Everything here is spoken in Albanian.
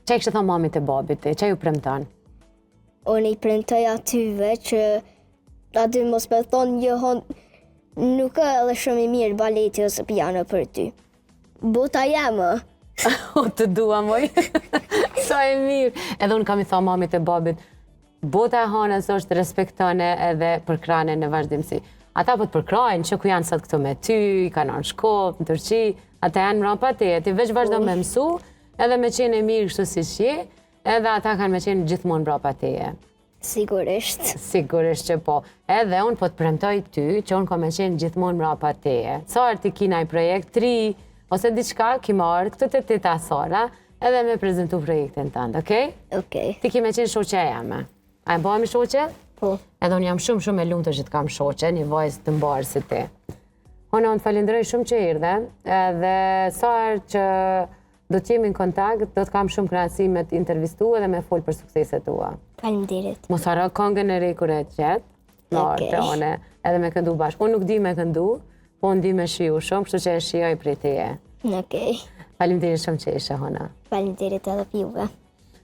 Qa i kështë thonë mamit e babit ti? Qa ju premton? Unë i premtoj atyve që aty mos me thonë johon nuk e edhe shumë i mirë baleti ose piano për ty. Bota jeme. O, të dua, moj. Sa e mirë. Edhe unë kam i thonë mamit e babit, bota e hanës është respektone edhe përkrane në vazhdimësi. Ata po të përkrajnë që ku janë sot këtu me ty, i kanë në Shkop, në Turqi, ata janë mrapa teje, ti veç vazhdo me mësu, edhe me qenë e mirë kështu si që, edhe ata kanë me qenë gjithmonë mrapa teje. Sigurisht. Sigurisht që po. Edhe unë po të premtoj ty që unë ka me qenë gjithmonë mrapa teje. Sa ti kina i projekt 3, ose diçka ki marrë këtë të tita Sara, edhe me prezentu projektin tëndë, okej? Okej. Ti ki me qenë shoqe jame. A e bëhemi shoqe? Po. Edhe unë jam shumë e lumtur që të kam shoqe, një vajzë të mbarë si ti. Unë të falenderoj shumë që erdhe, edhe sarë që do t'jemi në kontakt, do t'kam shumë kënaqësi me t'intervistu edhe me fol për sukseset tua. Faleminderit. Mos haro këngën e re kur e qet, edhe me këndu bashkë. Unë nuk di me këndu, po unë di me shiu shumë, kështu që e shioj prej teje. Okej. Faleminderit shumë që ishe, Hona. Faleminderit edhe juve.